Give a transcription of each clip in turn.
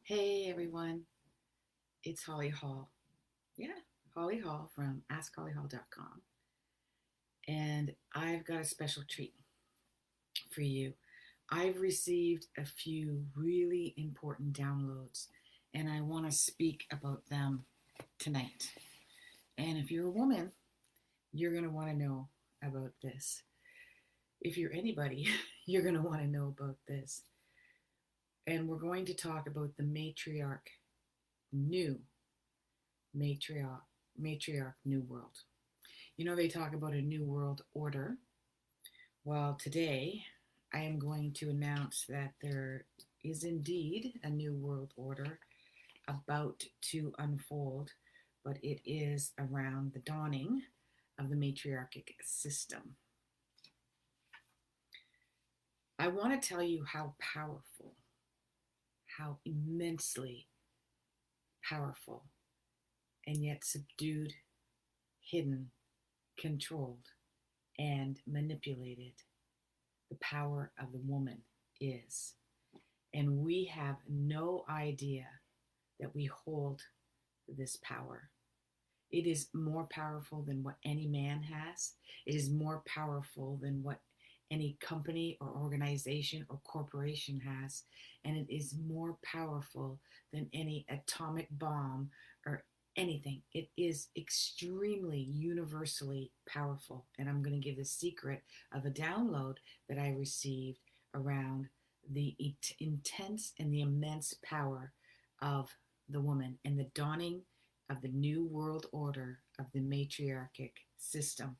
Hey everyone, it's Holly Hall. Yeah, Holly Hall from AskHollyHall.com. And I've got a special treat for you. I've received a few really important downloads, and I want to speak about them tonight. And if you're a woman, you're going to want to know about this. If you're anybody, you're going to want to know about this. And we're going to talk about the new matriarch, matriarch new world. You know, they talk about a new world order. Well, today I am going to announce that there is indeed a new world order about to unfold, but it is around the dawning of the matriarchic system. I want to tell you how powerful, how immensely powerful, and yet subdued, hidden, controlled, and manipulated the power of the woman is. And we have no idea that we hold this power. It is more powerful than what any man has. It is more powerful than what any company or organization or corporation has. And it is more powerful than any atomic bomb or anything. It is extremely universally powerful. And I'm going to give the secret of a download that I received around the intense and the immense power of the woman and the dawning of the new world order of the matriarchic system.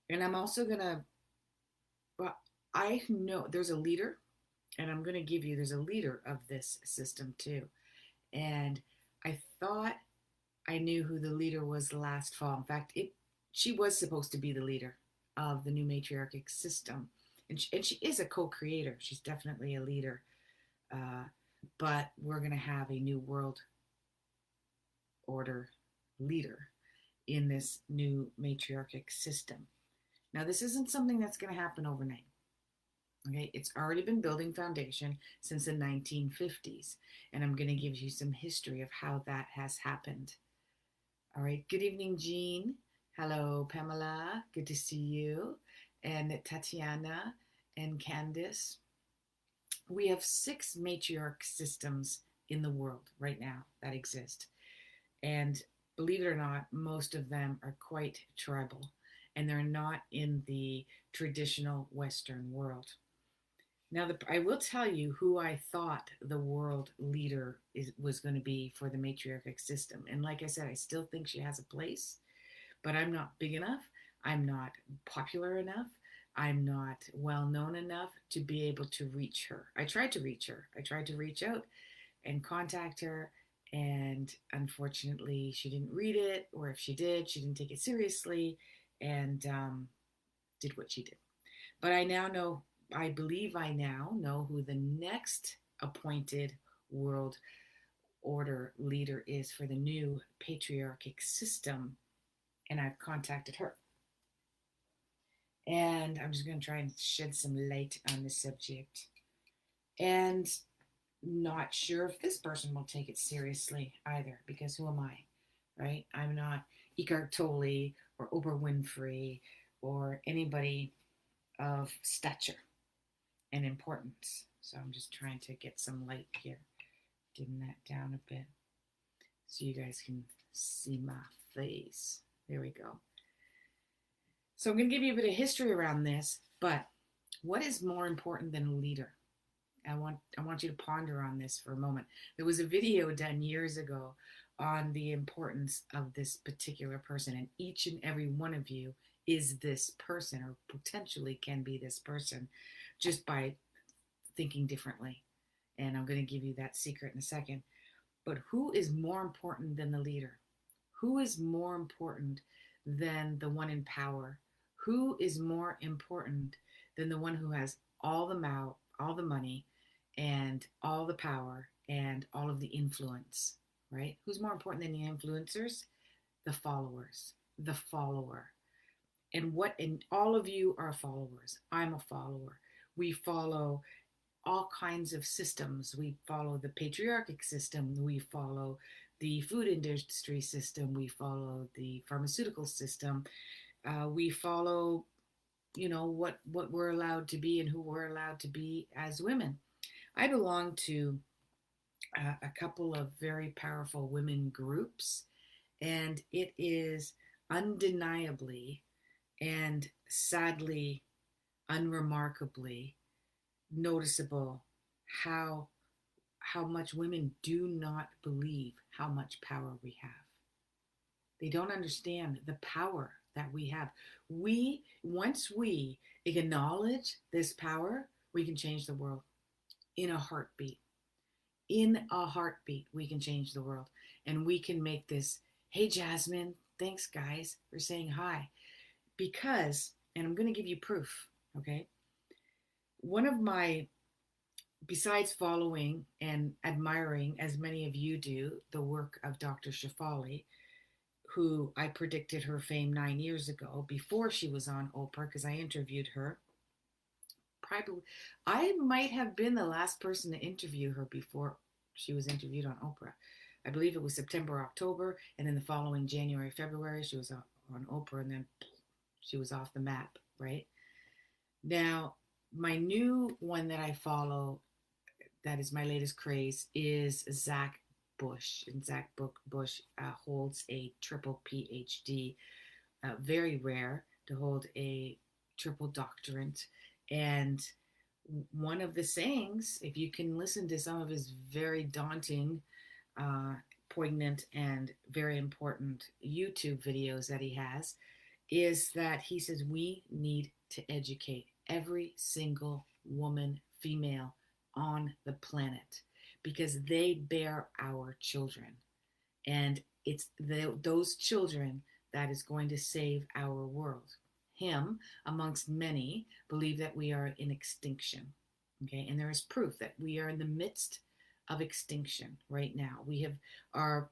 And I'm also going to, well, I know there's a leader, and I'm going to give you, there's a leader of this system too. And I thought I knew who the leader was last fall. In fact, she was supposed to be the leader of the new matriarchic system. And she is a co-creator. She's definitely a leader. Uh, but we're going to have a new world order leader in this new matriarchic system. Now, this isn't something that's going to happen overnight. Okay, it's already been building foundation since the 1950s, and I'm going to give you some history of how that has happened. All right, good evening, Jean. Hello, Pamela. Good to see you. And Tatiana and Candice. We have 6 matriarch systems in the world right now that exist. And believe it or not, most of them are quite tribal, and they're not in the traditional Western world. Now, I will tell you who I thought the world leader was going to be for the matriarchic system. And like I said, I still think she has a place, but I'm not big enough. I'm not popular enough. I'm not well known enough to be able to reach her. I tried to reach her. I tried to reach out and contact her. And unfortunately, she didn't read it, or if she did, she didn't take it seriously and did what she did. But I now know, I believe I now know who the next appointed world order leader is for the new patriarchic system. And I've contacted her. And I'm just going to try and shed some light on the subject. And not sure if this person will take it seriously either, because who am I, right? I'm not Eckhart Tolle or Oprah Winfrey or anybody of stature and importance. So I'm just trying to get some light here, dim that down a bit so you guys can see my face. There we go. So I'm going to give you a bit of history around this, but what is more important than a leader? I want you to ponder on this for a moment. There was a video done years ago on the importance of this particular person, and each and every one of you is this person, or potentially can be this person, just by thinking differently. And I'm going to give you that secret in a second. But who is more important than the leader? Who is more important than the one in power? Who is more important than the one who has all the money, and all the power, and all of the influence, right? Who's more important than the influencers? The followers, the follower. And all of you are followers. I'm a follower. We follow all kinds of systems. We follow the patriarchic system, we follow the food industry system, we follow the pharmaceutical system, we follow, what we're allowed to be and who we're allowed to be as women. I belong to a couple of very powerful women groups, and it is undeniably and sadly unremarkably noticeable how how much women do not believe how much power we have. They don't understand the power that we have. We Once we acknowledge this power, we can change the world in a heartbeat. In a heartbeat, we can change the world, and we can make this. Hey, Jasmine, thanks, guys, for saying hi. Because, and I'm going to give you proof, okay? One of my, besides following and admiring, as many of you do, the work of Dr. Shafali, who I predicted her fame 9 years ago before she was on Oprah, because I interviewed her. Probably, I might have been the last person to interview her before she was interviewed on Oprah. I believe it was September, October, and then the following January, February, she was on Oprah, and then she was off the map, right? Now, my new one that I follow, that is my latest craze, is Zach Bush. And Zach Bush holds a triple PhD, very rare to hold a triple doctorate. And one of the sayings, if you can listen to some of his very daunting, poignant, and very important YouTube videos that he has, is that he says we need to educate every single woman, female on the planet, because they bear our children. And it's those children that is going to save our world. Him, amongst many, believe that we are in extinction. Okay, and there is proof that we are in the midst of extinction right now. Our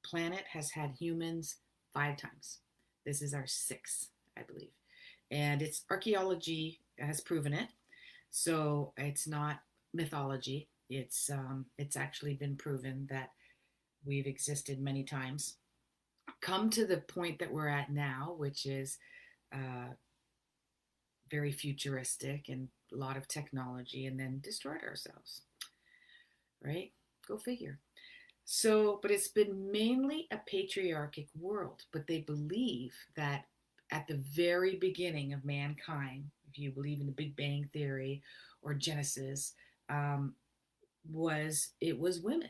planet has had humans 5 times. This is our sixth, I believe. And it's archaeology has proven it. So it's not mythology. It's actually been proven that we've existed many times. Come to the point that we're at now, which is very futuristic and a lot of technology, and then destroyed ourselves. Right? Go figure. So, but it's been mainly a patriarchic world, but they believe that at the very beginning of mankind, if you believe in the Big Bang Theory or Genesis, was women.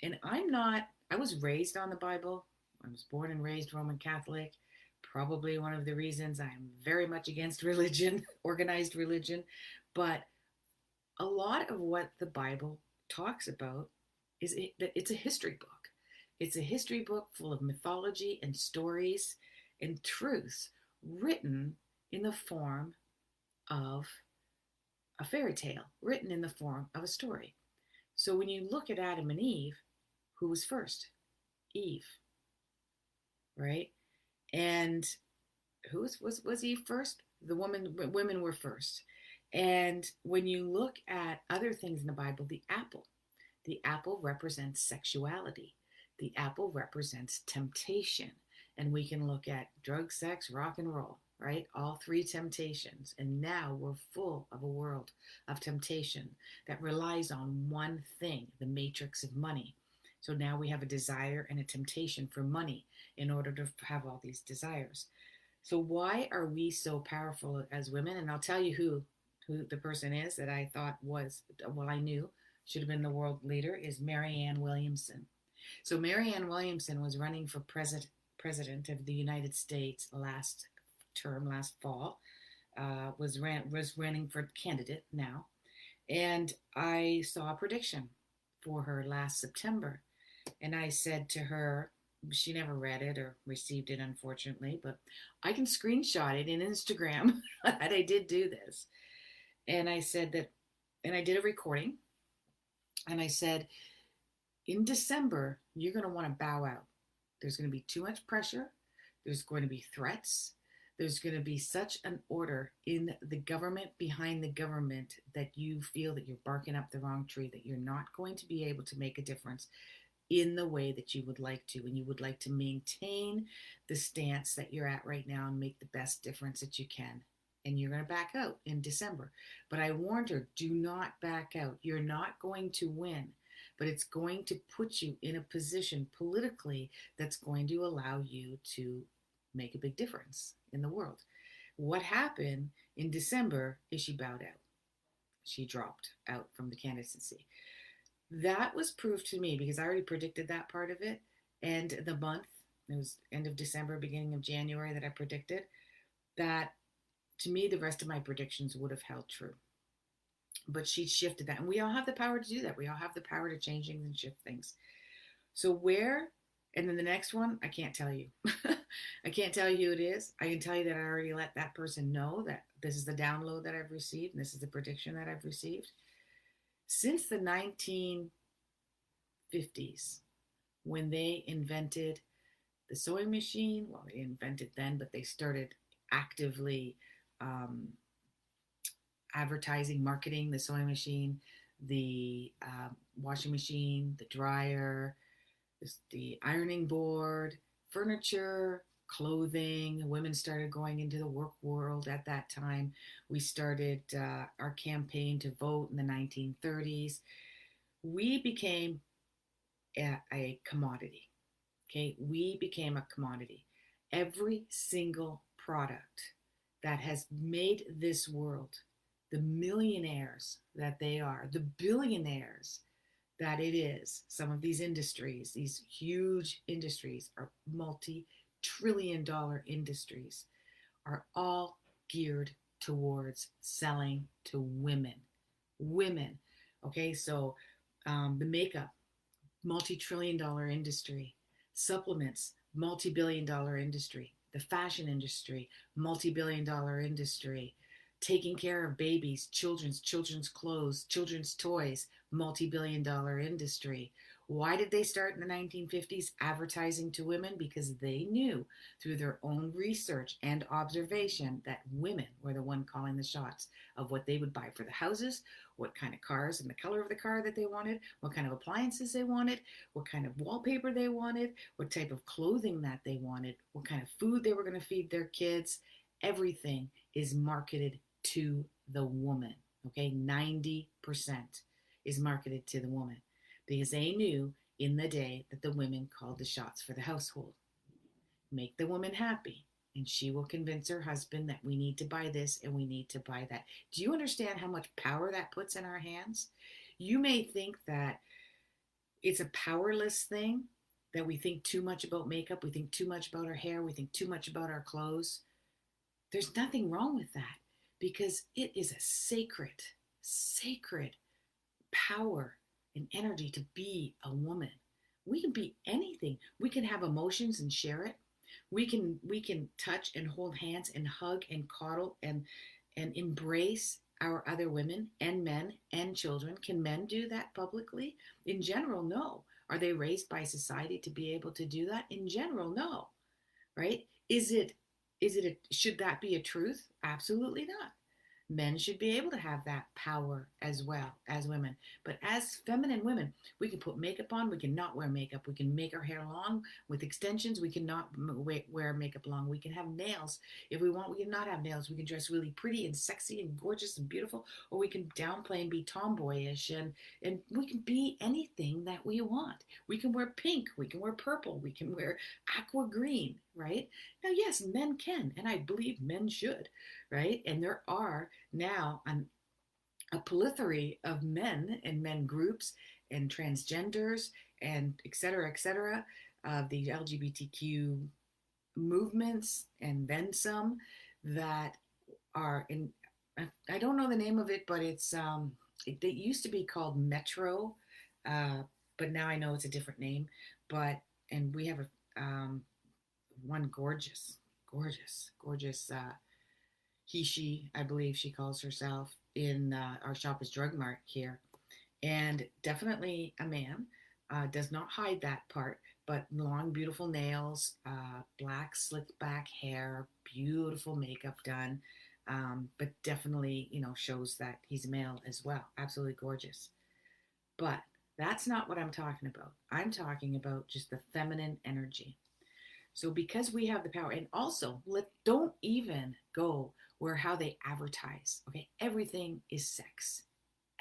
And I was raised on the Bible. I was born and raised Roman Catholic. Probably one of the reasons I'm very much against religion, organized religion. But a lot of what the Bible talks about it's a history book. It's a history book full of mythology and stories and truths written in the form of a fairy tale, written in the form of a story. So when you look at Adam and Eve, who was first? Eve, right? And who was Eve first? Women were first. And when you look at other things in the Bible, the apple represents sexuality. The apple represents temptation. And we can look at drug, sex, rock and roll, right? All three temptations. And now we're full of a world of temptation that relies on one thing, the matrix of money. So now we have a desire and a temptation for money in order to have all these desires. So why are we so powerful as women? And I'll tell you who the person is that I thought I knew should have been the world leader, is Marianne Williamson. So Marianne Williamson was running for president of the United States last fall, was running for candidate now. And I saw a prediction for her last September. And I said to her, she never read it or received it, unfortunately, but I can screenshot it in Instagram that I did do this. And I said that, and I did a recording, and I said, in December, you're going to want to bow out. There's going to be too much pressure. There's going to be threats. There's going to be such an order in the government behind the government that you feel that you're barking up the wrong tree, that you're not going to be able to make a difference in the way that you would like to. And you would like to maintain the stance that you're at right now and make the best difference that you can. And you're going to back out in December. But I warned her, do not back out. You're not going to win, but it's going to put you in a position politically that's going to allow you to make a big difference in the world. What happened in December is she bowed out. She dropped out from the candidacy. That was proved to me because I already predicted that part of it. And the month, it was end of December, beginning of January that I predicted, that to me, the rest of my predictions would have held true. But she shifted that. And we all have the power to do that. We all have the power to change things and shift things. So where, and then the next one, I can't tell you. I can't tell you who it is. I can tell you that I already let that person know that this is the download that I've received and this is the prediction that I've received. Since the 1950s, when they invented the sewing machine, well, they invented then, but they started actively advertising, marketing the sewing machine, the washing machine, the dryer, the ironing board, furniture, clothing. Women started going into the work world at that time. We started our campaign to vote in the 1930s. We became a commodity. Okay, we became a commodity. Every single product that has made this world the millionaires that they are, the billionaires that it is, some of these industries, these huge industries are multi-trillion-dollar industries, are all geared towards selling to women. Women. Okay, so the makeup, multi-trillion-dollar industry. Supplements, multi-billion-dollar industry. The fashion industry, multi-billion-dollar industry. Taking care of babies, children's clothes, children's toys, multi-billion-dollar industry. Why did they start in the 1950s advertising to women? Because they knew through their own research and observation that women were the one calling the shots of what they would buy for the houses, what kind of cars and the color of the car that they wanted, what kind of appliances they wanted, what kind of wallpaper they wanted, what type of clothing that they wanted, what kind of food they were going to feed their kids. Everything is marketed to the woman. Okay, 90% is marketed to the woman because they knew in the day that the women called the shots for the household. Make the woman happy, and she will convince her husband that we need to buy this and we need to buy that. Do you understand how much power that puts in our hands? You may think that it's a powerless thing, that we think too much about makeup, we think too much about our hair, we think too much about our clothes. There's nothing wrong with that because it is a sacred power and energy to be a woman. We can be anything. We can have emotions and share it. We can touch and hold hands and hug and coddle and embrace our other women and men and children. Can men do that publicly? In general, no. Are they raised by society to be able to do that? In general, no. Right? Should that be a truth? Absolutely not. Men should be able to have that power as well as women. But as feminine women, we can put makeup on. We can not wear makeup. We can make our hair long with extensions. We can not wear makeup long. We can have nails. If we want, we can not have nails. We can dress really pretty and sexy and gorgeous and beautiful. Or we can downplay and be tomboyish. And we can be anything that we want. We can wear pink. We can wear purple. We can wear aqua green, right? Now, yes, men can. And I believe men should, right? And there are now a plethora of men and men groups and transgenders and et cetera, the LGBTQ movements and then some that are in, I don't know the name of it, but it used to be called Metro, but now I know it's a different name. And we have one gorgeous she, I believe she calls herself, in our Shoppers Drug Mart here. And definitely a man. does not hide that part, but long, beautiful nails, black, slicked back hair, beautiful makeup done, but definitely, shows that he's male as well. Absolutely gorgeous. But that's not what I'm talking about. I'm talking about just the feminine energy. So because we have the power, and also don't even go where how they advertise. Okay, everything is sex.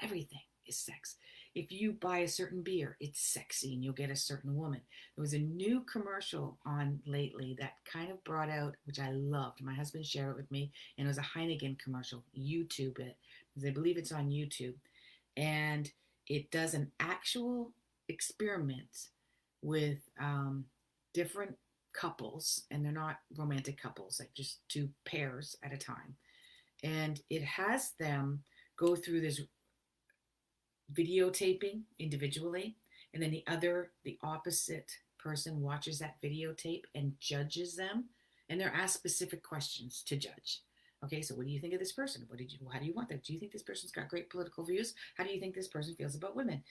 Everything is sex. If you buy a certain beer, it's sexy and you'll get a certain woman. There was a new commercial on lately that kind of brought out, which I loved. My husband shared it with me, and it was a Heineken commercial. YouTube it, because I believe it's on YouTube. And it does an actual experiment with different couples, and they're not romantic couples, like just two pairs at a time. And it has them go through this videotaping individually, and then the opposite person watches that videotape and judges them, and they're asked specific questions to judge. Okay, so what do you think of this person? How do you want them? Do you think this person's got great political views? How do you think this person feels about women?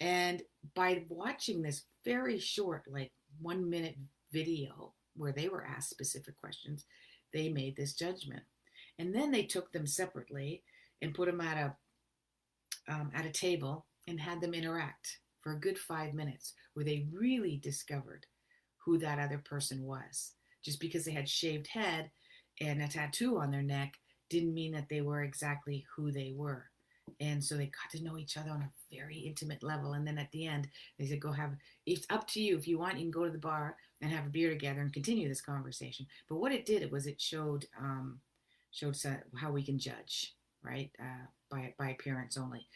And by watching this very short, like 1 minute video where they were asked specific questions, they made this judgment. And then they took them separately and put them at a table and had them interact for a good 5 minutes, where they really discovered who that other person was. Just because they had shaved head and a tattoo on their neck didn't mean that they were exactly who they were. And so they got to know each other on a very intimate level. And then at the end, they said, it's up to you. If you want, you can go to the bar and have a beer together and continue this conversation. But what it did was it showed how we can judge, right? By appearance only.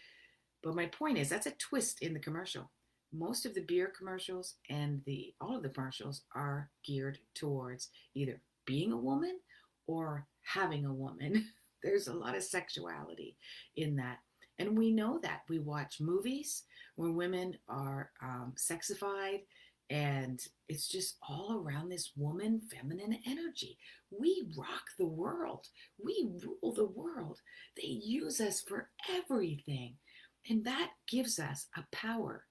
But my point is, that's a twist in the commercial. Most of the beer commercials and all of the commercials are geared towards either being a woman or having a woman. There's a lot of sexuality in that. And we know that. We watch movies where women are sexified, and it's just all around this woman feminine energy. We rock the world. We rule the world. They use us for everything. And that gives us a power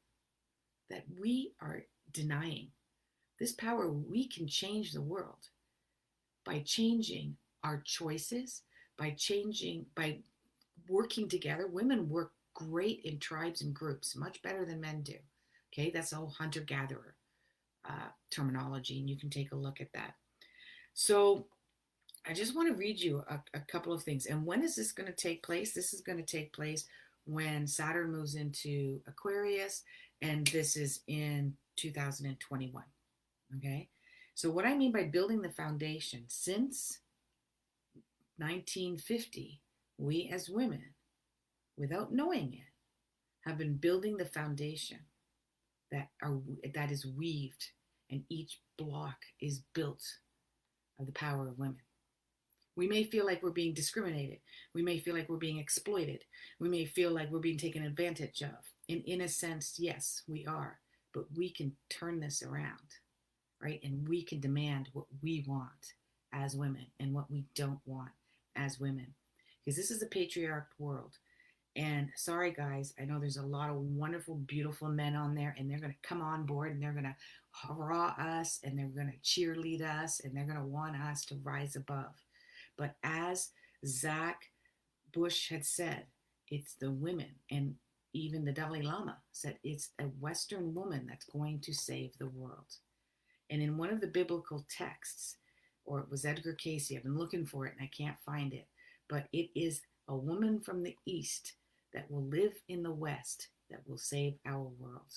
that we are denying. This power, we can change the world by changing our choices, by working together. Women work great in tribes and groups, much better than men do. Okay, that's all hunter-gatherer terminology, and you can take a look at that. So I just want to read you a couple of things. And when is this going to take place? This is going to take place when Saturn moves into Aquarius, and this is in 2021. Okay, so what I mean by building the foundation, since 1950, we as women, without knowing it, have been building the foundation that is weaved, and each block is built of the power of women. We may feel like we're being discriminated. We may feel like we're being exploited. We may feel like we're being taken advantage of. And in a sense, yes, we are. But we can turn this around, right? And we can demand what we want as women and what we don't want as women. Because this is a patriarch world. And sorry, guys, I know there's a lot of wonderful, beautiful men on there, and they're going to come on board, and they're going to hurrah us, and they're going to cheerlead us, and they're going to want us to rise above. But as Zach Bush had said, it's the women, and even the Dalai Lama said it's a Western woman that's going to save the world. And in one of the biblical texts, or it was Edgar Cayce, I've been looking for it and I can't find it, but it is a woman from the East that will live in the West that will save our world.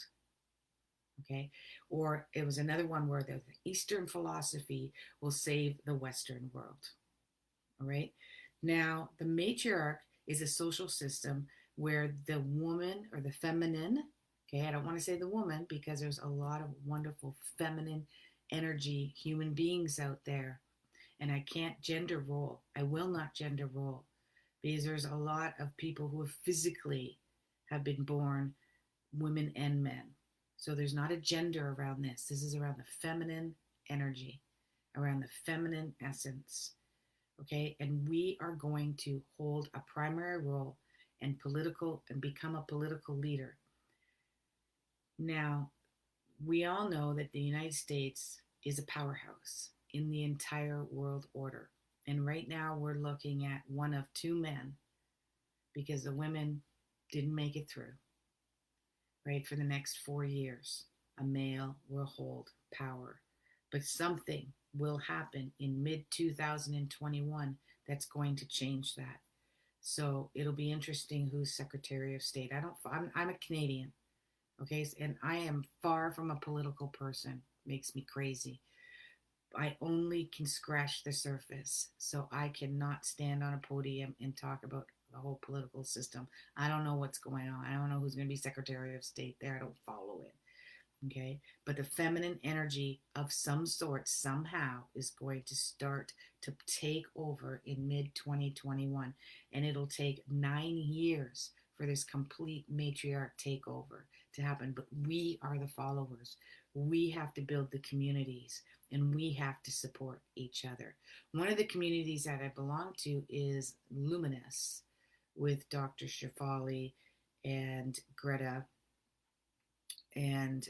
Okay? Or it was another one where the Eastern philosophy will save the Western world. All right? Now, the matriarch is a social system where the woman or the feminine, okay, I don't want to say the woman because there's a lot of wonderful feminine energy human beings out there. And I can't gender role. I will not gender role, because there's a lot of people who physically have been born women and men. So there's not a gender around this. This is around the feminine energy, around the feminine essence. Okay, and we are going to hold a primary role and become a political leader. Now, We all know that the United States is a powerhouse in the entire world order. And right now we're looking at one of two men because the women didn't make it through, right? For the next 4 years, a male will hold power. But something will happen in mid 2021 that's going to change that. So it'll be interesting who's Secretary of State. I'm a Canadian, okay? And I am far from a political person. Makes me crazy. I only can scratch the surface. So I cannot stand on a podium and talk about the whole political system. I don't know what's going on. I don't know who's going to be Secretary of State there. I don't follow it. Okay. But the feminine energy of some sort somehow is going to start to take over in mid 2021. And it'll take 9 years for this complete matriarch takeover to happen. But we are the followers. We have to build the communities and we have to support each other. One of the communities that I belong to is Luminous with Dr. Shafali and Greta and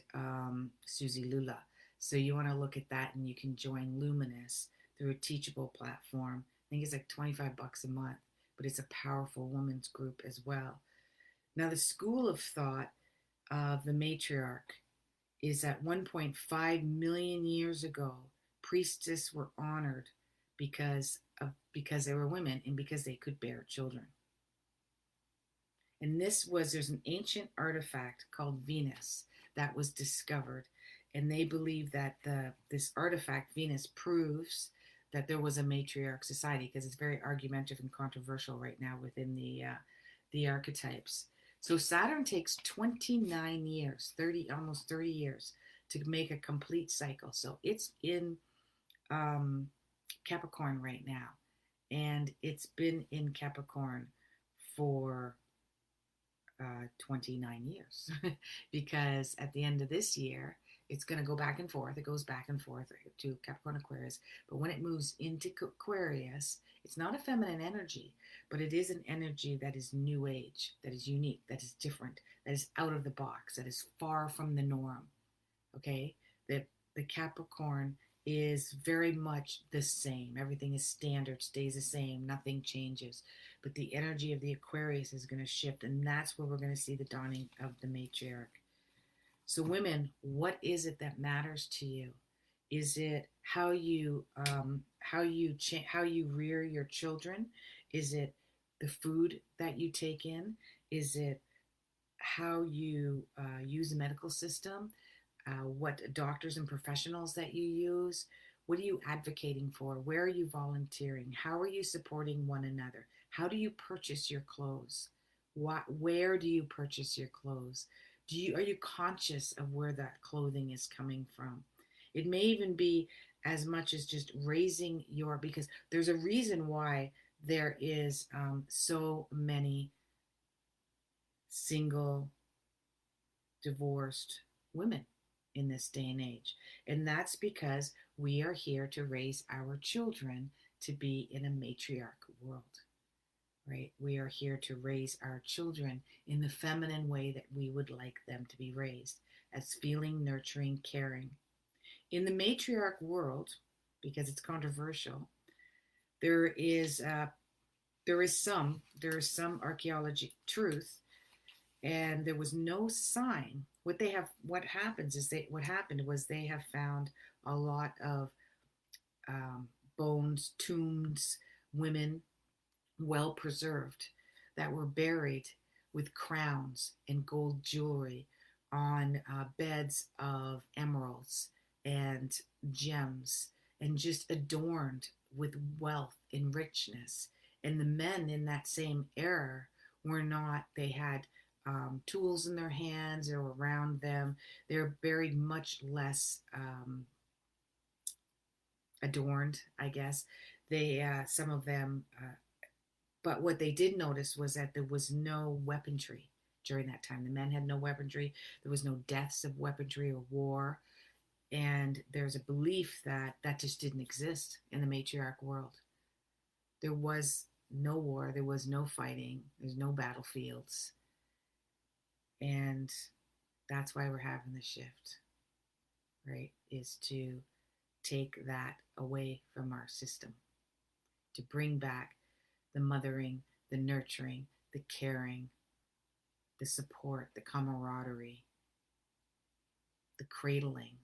Susie Lula. So you want to look at that and you can join Luminous through a teachable platform. I think it's like $25 a month, but it's a powerful women's group as well. Now, the school of thought of the matriarch is that 1.5 million years ago, priestesses were honored because they were women and because they could bear children. And there's an ancient artifact called Venus that was discovered. And they believe that this artifact, Venus, proves that there was a matriarch society because it's very argumentative and controversial right now within the archetypes. So Saturn takes 29 years, almost 30 years to make a complete cycle. So it's in Capricorn right now. And it's been in Capricorn for 29 years because at the end of this year, it's going to go back and forth. It goes back and forth to Capricorn Aquarius. But when it moves into Aquarius, it's not a feminine energy, but it is an energy that is new age, that is unique, that is different, that is out of the box, that is far from the norm. Okay? That the Capricorn is very much the same. Everything is standard, stays the same, nothing changes. But the energy of the Aquarius is going to shift, and that's where we're going to see the dawning of the matriarch. So, women, what is it that matters to you? Is it how you rear your children? Is it the food that you take in? Is it how you use the medical system? What doctors and professionals that you use? What are you advocating for? Where are you volunteering? How are you supporting one another? How do you purchase your clothes? Where do you purchase your clothes? Are you conscious of where that clothing is coming from? It may even be as much as just raising because there's a reason why there is so many single, divorced women in this day and age. And that's because we are here to raise our children to be in a matriarch world, right? We are here to raise our children in the feminine way that we would like them to be raised, as feeling, nurturing, caring. In the matriarch world, because it's controversial, there is some archaeology truth, and there was no sign. What happened was they have found a lot of bones, tombs, women well preserved that were buried with crowns and gold jewelry on beds of emeralds and gems and just adorned with wealth and richness. And the men in that same era were not, they had tools in their hands or around them. They're buried much less adorned, I guess. Some of them, but what they did notice was that there was no weaponry during that time. The men had no weaponry. There was no deaths of weaponry or war. And there's a belief that just didn't exist in the matriarch world. There was no war. There was no fighting. There's no battlefields. And that's why we're having the shift. right, is to take that away from our system, to bring back the mothering, the nurturing, the caring, the support, the camaraderie, the cradling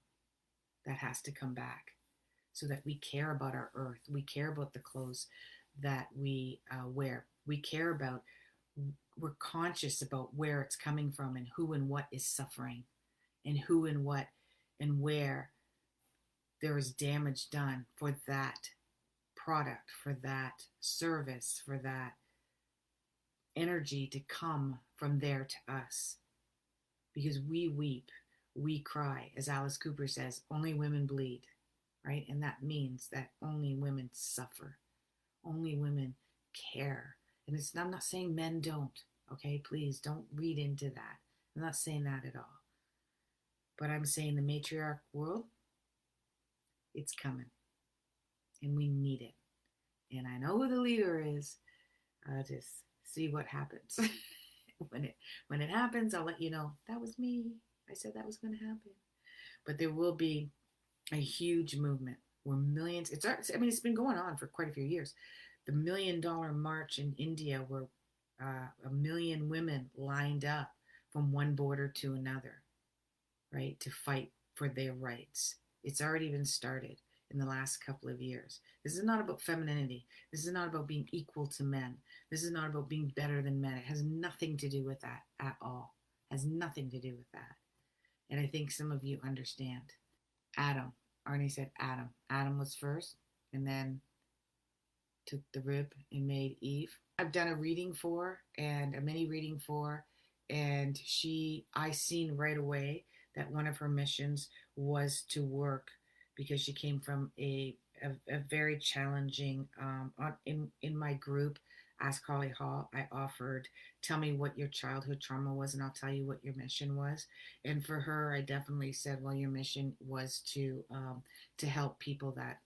that has to come back so that we care about our earth. We care about the clothes that we wear. We care about, we're conscious about where it's coming from and who and what is suffering and who and what and where there is damage done for that product, for that service, for that energy to come from there to us. Because we weep, we cry. As Alice Cooper says, only women bleed, right? And that means that only women suffer, only women care. And I'm not saying men don't, okay? Please don't read into that. I'm not saying that at all. But I'm saying the matriarch world, it's coming. And we need it. And I know who the leader is. I'll just see what happens. when it happens, I'll let you know. That was me. I said that was going to happen. But there will be a huge movement where millions, it's been going on for quite a few years. The $1 Million March in India, where 1 million women lined up from one border to another, right, to fight for their rights. It's already been started in the last couple of years. This is not about femininity. This is not about being equal to men. This is not about being better than men. It has nothing to do with that at all. It has nothing to do with that. And I think some of you understand. Adam. Arnie said Adam. Adam was first and then took the rib and made Eve. I've done a reading for and a mini reading for, and I seen right away that one of her missions was to work because she came from a very challenging in my group Ask Holly Hall. I offered, tell me what your childhood trauma was and I'll tell you what your mission was. And for her, I definitely said, well, your mission was to help people that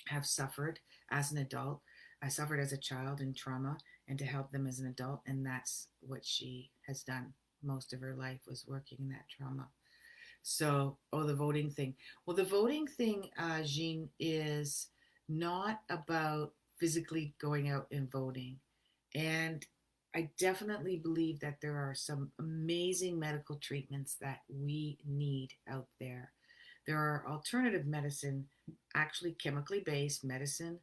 have suffered as an adult. I suffered as a child in trauma, and to help them as an adult. And that's what she has done. Most of her life was working in that trauma. So, the voting thing. Well, the voting thing, Jean, is not about physically going out and voting. And I definitely believe that there are some amazing medical treatments that we need out there. There are alternative medicine, actually chemically based medicine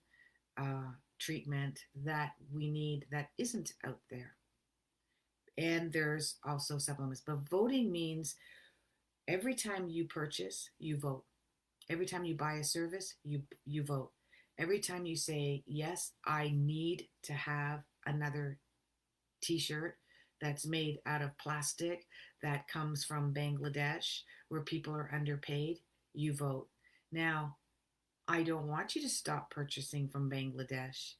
treatment that we need that isn't out there. And there's also supplements. But voting means every time you purchase, you vote. Every time you buy a service, you vote. Every time you say, yes, I need to have another t-shirt that's made out of plastic that comes from Bangladesh where people are underpaid, you vote. Now, I don't want you to stop purchasing from Bangladesh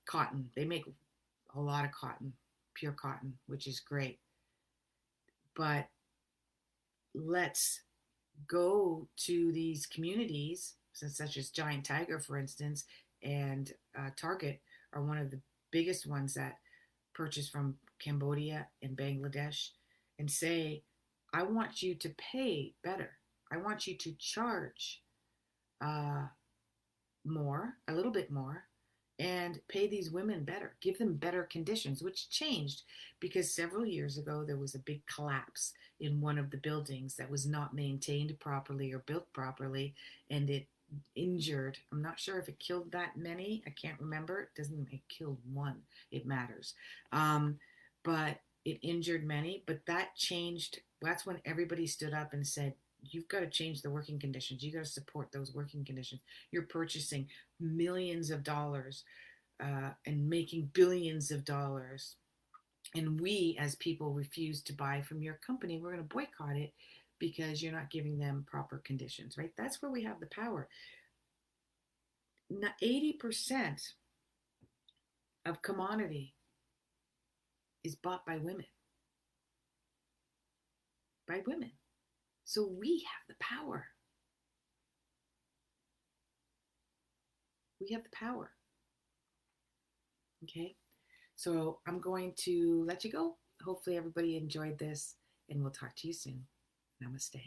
cotton. They make a lot of cotton, pure cotton, which is great. But let's go to these communities, such as Giant Tiger, for instance, and Target are one of the biggest ones that purchase from Cambodia and Bangladesh, and say, I want you to pay better. I want you to charge more, a little bit more, and pay these women better, give them better conditions, which changed because several years ago there was a big collapse in one of the buildings that was not maintained properly or built properly, and it injured, I'm not sure if it killed that many, I can't remember, it doesn't, it killed one, it matters, but it injured many. But that changed, that's when everybody stood up and said, you've got to change the working conditions. You got to support those working conditions. You're purchasing millions of dollars and making billions of dollars. And we, as people, refuse to buy from your company. We're going to boycott it because you're not giving them proper conditions, right? That's where we have the power. Now, 80% of commodity is bought by women. By women. So we have the power. We have the power. Okay? So I'm going to let you go. Hopefully everybody enjoyed this, and we'll talk to you soon. Namaste.